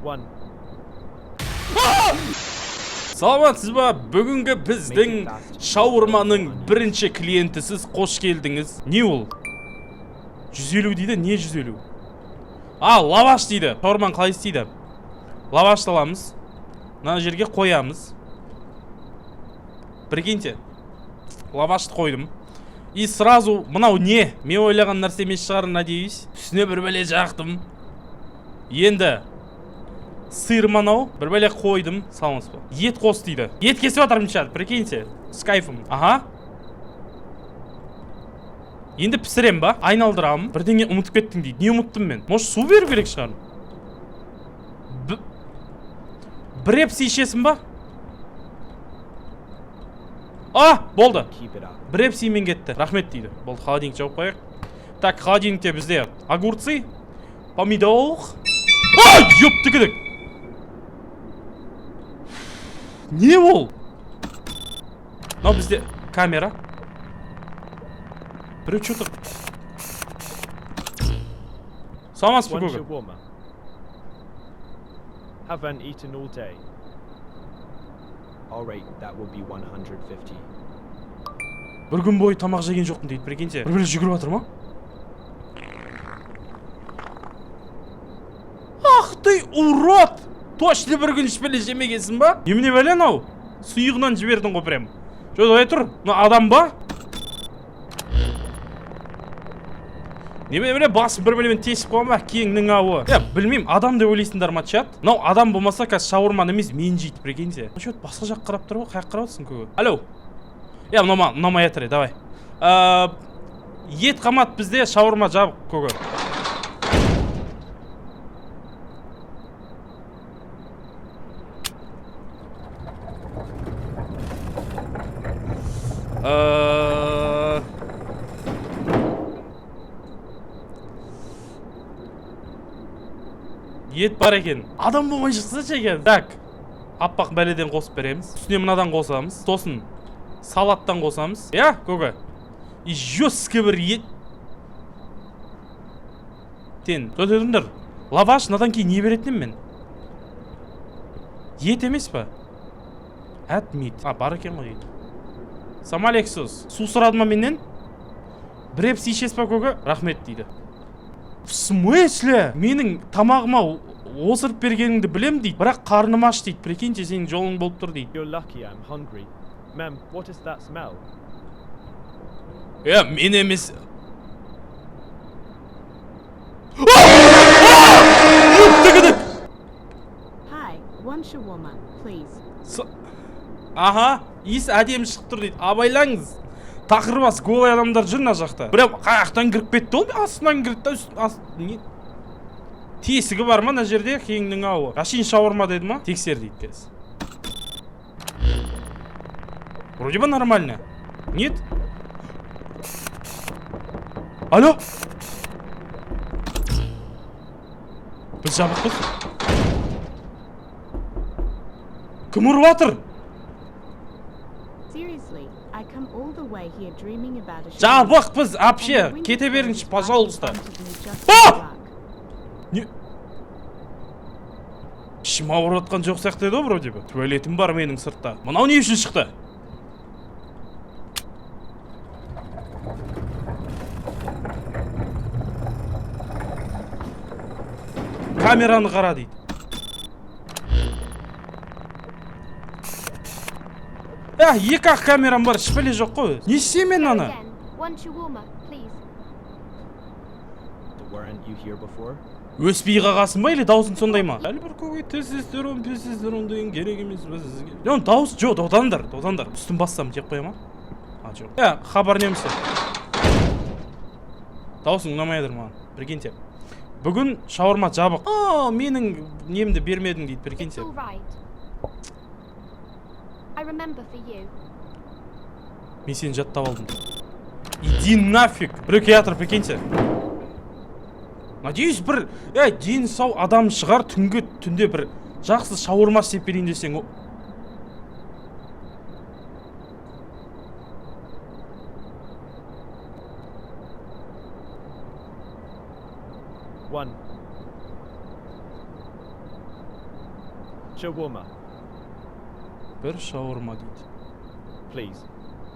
One. Саламатсыз ба? Бүгінгі біздің шаурманың бірінші клиентісіз, қош келдіңіз. Не ол? 150 дейді, не 150? Лаваш дейді. Шаурман қалай істейді? Лаваш аламыз. Мына жерге қоямыз. Прикиньте. Лавашты қойдым. И сразу мынау не? Мен ойлаған нәрсе емес шығар, надеюсь. Үстіне бір бәле жақтым. Енді сыр манау, бір бәле қойдым. Саламыз ба? Ет қос дейді. Ет кесіп атырмын чат, прикиньте. С кайфом. Ага. Енді пісірем ба? Айналдырам. Бірдеңе ұмытып кеттің дейді. Не ұмыттым мен? Может, су беру керек шығар? Бір епсі ішесің ба? Болды. Бір епсімен кетті. Рахмет дейді. Болды, холодильник жауып қояйық. Так, холодильникте бізде огурцы, помидор. Ёпты кедік. Не ол? Мынау бізде камера. Біреу чөтір. Саламатсыз ба көке? Shawarma. Haven't eaten all day. All right, that will be 150. Бір күн бойы тамақ жеген жоқпын дейді, прикиньте. Бір жүгіріп жатыр ма? Ах ты, урод! Точно бір күн ішпеле жемегенсің ба? Немене бәле анау? Сұйығынан жібердің ғой прям. Жой тұр. Мына адам ба? Немене басып бір бәлемен тесіп қойма, кеңнің ауы. Білмеймін, адам деп ойлайсыңдар ма чат? Мынау адам болмаса, қазір шаурман емес, мен жейді, прикиньте. Что, басқа жақ қарап тұр ғой, қаяқ қарап отырсың көке? Алло. Мынау етірі, давай. Ет қамат бізде, шаурма жабық көке. Ет бар екен. Адам болмай шықсашы екен. Так, аппақ бәледен қосып береміз. Үстіне мынадан қосамыз. Сосын салаттан қосамыз. көке? И жесткі бір ет. Сөйтіңдер. Лаваш, надан кейін не беретінім мен? Ет емес па? Әтмейді. Бар екен ғой ет. Самалексіз. Су сұрадым ма менен? Бір епсі ішес па көке? Рахмет дейді. В смысле? Менің тамағыма осырып бергеніңді білем дейді. Бірақ қарным аш дейді. Прикиньте, сенің жолың болып тұр дейді. You're lucky I'm hungry. Ma'am, what is that smell? Мен емес. Hi, one shawarma, please. Иіс әдемі шығып тұр дейді. Абайлаңыз. Тақырбас голай адамдар жүр мына жақта. Бірақ қаяқтан кіріп кетті ол, астынан кірді. Тесігі бар ма мына жерде? Кеңнің ауы. Ашин шаурма деді ма? Тексер дейді кез. Вроде бы нормально. Нет? Алло? Біз жабықпыз. Кім ұрып жатыр? Жабықпыз, апше. Кете беріңші, пожалуйста. Ішім ауыратқан жоқ сияқты еді, вроде бы. Туалетім бар менің сыртта. Мынау не үшін шықты? Камераны қара дейді. Екі-ақ камерам бар, ішпеле жоқ қой. Не істеймін мен аны? Өспей қағасын ба, или даусың сондай ма? Әлі бір көке тестестерон деген керек емес ба сізге? Дауыс жоқ, додандар. Үстін бассам жеп қоя ма? Жоқ. Хабар немісі. Даусың ұнамайдыр маған, прикиньте. Бүгін шаурма жабық. Менің немді бермедің дейді, прикиньте. Мен сені жаттап алдым. Иди нафиг. Біреу келатыр, прикиньте. Надеюсь, бір дені сау адам шығар, түнде бір жақсы шаурма істеп берейін десең. One. Shawarma, Бір шаурма дейді. please.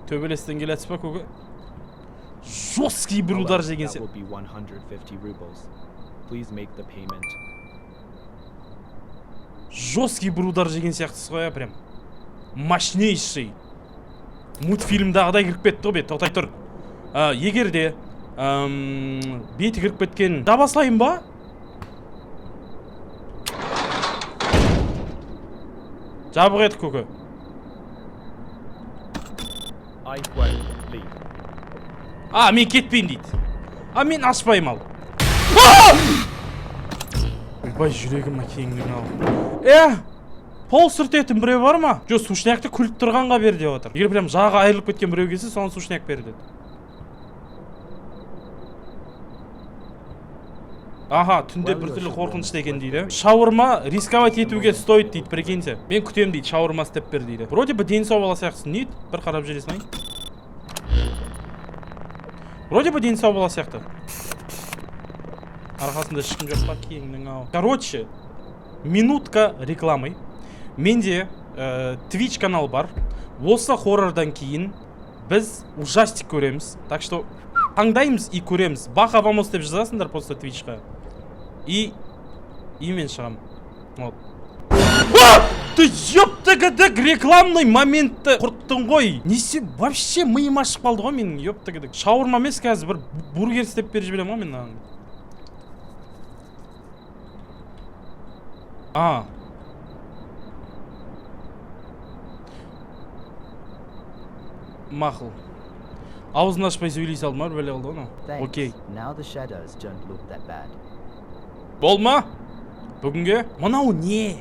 Төбелестен келесіз ба көке? Жесткий бір удар жеген That сияқты. will be 150 rubles. Please make the payment. Жесткий бір удар жеген сияқтысыз ғой, прям. Мощнейший. Мультфильмдағыдай кіріп кетті ғой, бет, тоқтай тұр. Егер де беті кіріп кеткен жабасылайын ба? Жабық едік көке. I won't leave. Мен кетпейін дейді. Мен ашпайым ал. Ойбай, жүрегіме кеңдігін ал. Пол сүртетін біреу бар ма? Жоқ, сушнякты күліп тұрғанға бер деп отыр. Егер прям жағы айырылып кеткен біреу келсе, соған сушняк бер деді. Түнде бір түрлі қорқынышты екен дейді. Шаурма рисковать етуге стоит дейді, прикиньте. Мен күтем дейді, шаурма істеп бер дейді. Вроде бы дені сау бала сияқтысың, не? Бір қарап жүресің ай. Вроде бы дені сау бала сияқты. Арқасында ешкім жоқ па, кеңнің ау. Короче, минутка рекламы. Менде Twitch канал бар. Осы хоррордан кейін біз ужастик көреміз. Так что таңдаймыз и көреміз. Баха вамос деп жазасыңдар после Twitch'қа. И мен шығам. Вот. Ты ёптагадык рекламный моментті құрттың ғой. Несе вообще миым ашып қалды ғой менің, ёптагадык. Шаурма емес, қазір бір бургер істеп беріп жіберем ғой мен. Мақыл. Аузын ашпай сөйлей салды ма, бөле алды оны? Окей. Болма? Бүгінге? Мынау не?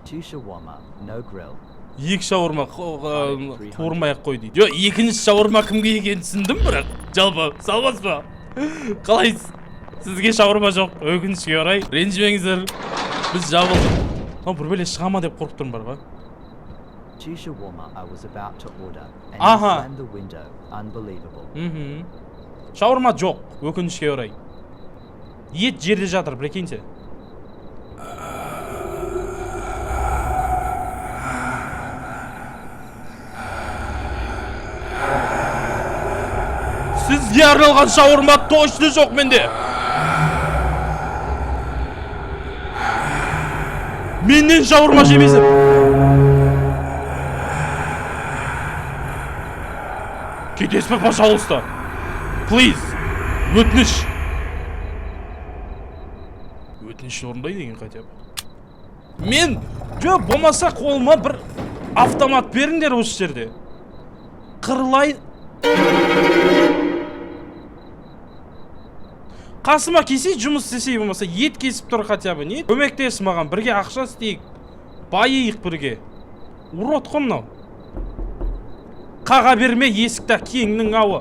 Two shawarma, no grill. Екі шаурма қуырмай-ақ қой дейді. Жоқ, екінші шаурма кімге екенін түсіндім, бірақ жалпы салмас па? Қалайсыз? Сізге шаурма жоқ, өкінішке орай. Ренжімеңіздер, біз жабылдық. Бір бөле шыға ма деп қорқып тұрмын бар ба? Two shawarma I was about to order and you slammed the window. Unbelievable. Шаурма жоқ, өкінішке орай. Ет жерде жатыр, прикиньте. Сізге арналған шаурма точно жоқ менде. Менен шаурма жемейсің. Кетесіз бе, пожалуйста. Please. Өтініш. Өтініш орындай деген хотя бы. Мен, жоқ, болмаса қолыма бір автомат беріңдер осы жерде. Қырлай. Қасыма кесей, жұмыс істесей болмаса, ет кесіп тұр хотя бы, не? Көмектес маған, бірге ақша істейік. Байыйық бірге. Урод қой мынау. Қаға берме, есікті кеңнің ауы.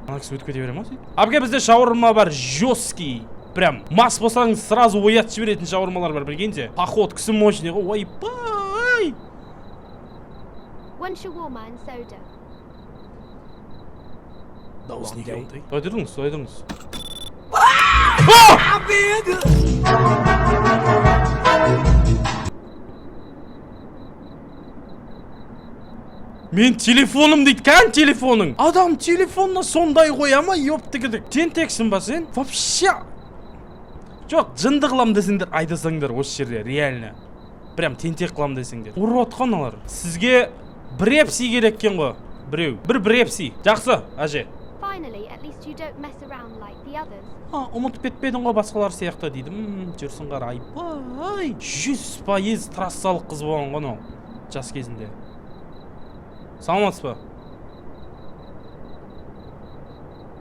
Ана кісі өтіп кете бере ма? Абге бізде шаурма бар, жесткий. Прям мас болсаңыз сразу оят жіберетін шаурмалар бар, білгенде. Поход кісі мощный ғой, ойбай. One shawarma and soda. Дауыс неге ондай? Ойдырыңыз. Мен телефоным дейді, кән телефоның? Адам телефонына сондай қоя ма, ёптыгідік. Тентексің ба сен? Вообще. Жоқ, жынды қылам десеңдер, айдасаңдар осы жерде, реально. Прям тентек қылам десеңдер. Урод қоналар. Сізге брепси керек кен ғой. Бір брепси. Жақсы, әже. Finally, at least you don't mess around like the others. Ұмытып кетпедің ғой басқалар сияқты дейді. Жүрсің қарай. Бай. 100% трассалық қыз болған ғой ол. Жас кезінде. Саламатсыз ба?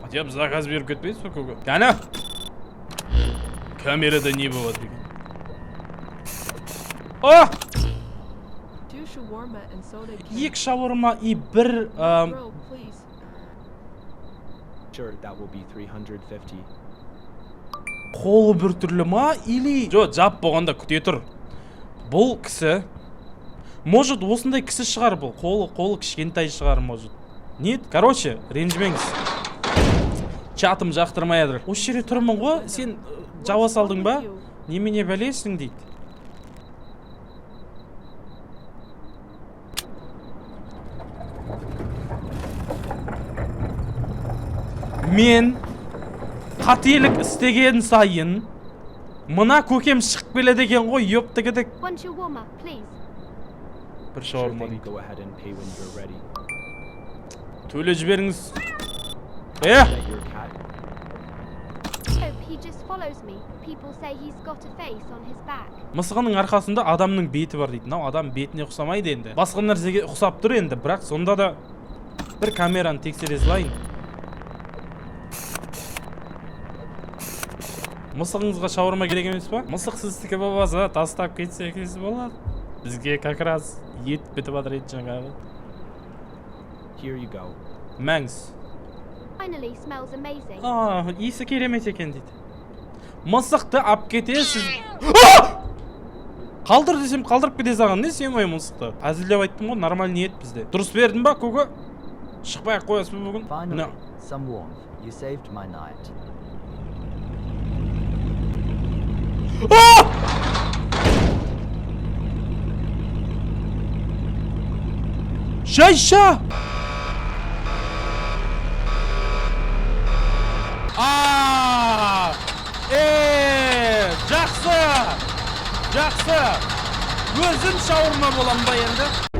Хотя бы заказ беріп кетпейсіз ба көке? Кәні? Камерада не болады екен? Two shawarma and soda. Екі шаурма и бір Grill, please. Sure, that will be 350. қолы бір түрлі ма или жоқ, жап болғанда күте тұр. Бұл кісі Может осындай кісі шығар бұл. Қолы кішкентай шығар, может. Нет, короче, ренжімеңіз. Чатым жақтырмай жатыр. Осы жерде тұрмын ғой, сен жауа салдың ба? Немене бәлесің дейді. Мен қателік істеген сайын мына көкем шығып келеді екен ғой, ёптігідік. One shawarma, please. Бір Sure шаурма thing, дейді. go ahead and pay when you're ready. Төле жіберіңіз. Is that your cat? Hope he just follows me. People say he's got a face on his back. Мысығының арқасында адамның беті бар дейді. Мынау адам бетіне ұқсамайды енді. Басқа нәрсеге ұқсап тұр енді, бірақ сонда да бір камераны тексере салайын. Мысығыңызға шаурма керек емес па? Мысық сіздікі болмаса тастап кетсе кесі болады. Бізге как раз ет бітіп жатыр ет жаңағы. Here you go. Мәңіз. Finally smells amazing. Иісі керемет екен дейді. Мысықты ап кетесіз. Қалдыр десем қалдырып кете саған, не сен ой мысықты? Әзілдеп айттым ғой, нормаль ниет бізде. Дұрыс бердің ба, көке? Шықпай ақ қоясыз ба бүгін? Finally, some warmth. You saved my night. Жайша! Жақсы! Жақсы! Өзім шаурма болам ба енді?